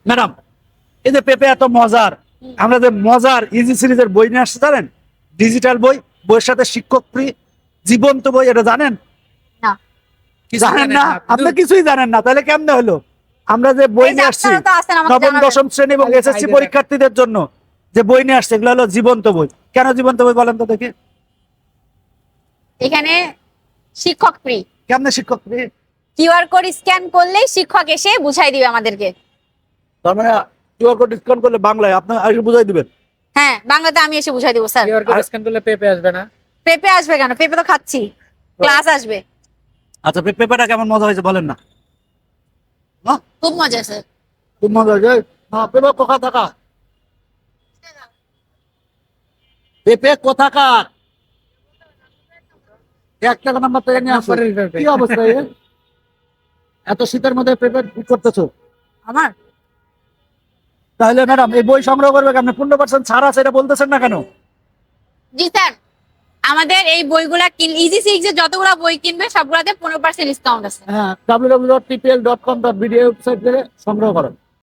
Madam, এই যে পেঁপে এত মজার, আমরা যে মজার ইজি সিরিজের বই নিয়ে আসতে জানেন, ডিজিটাল বই, বইয়ের সাথে শিক্ষক ফ্রি, জীবন্ত বই, এটা জানেন? না। জানেন না? আপনি কিছুই জানেন না, তাহলে কেমনে হলো? আমরা যে বই এই যে নিয়ে আসছি আপনারা তো আছেন, আমাকে নবম জানাবেন। দশম শ্রেণী এবং এসএসসি পরীক্ষার্থীদের জন্য, যে বই নিয়ে আসছে এগুলো হলো জীবন্ত বই। কেন জীবন্ত বই বলেন তো দেখি? এখানে শিক্ষক ফ্রি। কেমনে শিক্ষক ফ্রি? কিউআর কোড স্ক্যান করলেই শিক্ষক এসে বুঝাই দিবে আমাদেরকে। তার মানে কিউআর কোড স্ক্যান করলে বাংলায় আপনি আগে বুঝাই দিবেন? হ্যাঁ, বাংলাতে আমি এসে বুঝাই দিব স্যার। কিউআর কোড স্ক্যান করলে পেপে আসবে না? পেঁপে আসবে কেন? পেঁপে তো খাচ্ছি, ক্লাস আসবে। আচ্ছা, পেঁপেটা কেমন মজা হয়েছে বলেন না? হ্যাঁ, খুব মজা স্যার। খুব মজা হয়েছে। হ্যাঁ, পেঁপে কোথা থাকা? পেঁপে কোথাকার? 1 টাকা নাম্বার থেকে নিয়ে আসো। নাম্বারের পেঁপে। কি অবস্থা এর? এত শীতের মধ্যে পেঁপে কি করতেছো? আমার তাহলে ম্যাডাম এই বই সংগ্রহ করবে কেমন? 15% ছাড় আছে, এটা বলতেছেন না কেন? জি স্যার, আমাদের এই বইগুলা ইজি সিক্স এর যতগুলা বই কিনবে সবগুলাতে 15% ডিসকাউন্ট আছে। হ্যাঁ, www.tpl.com.bd ওয়েবসাইট থেকে সংগ্রহ করো।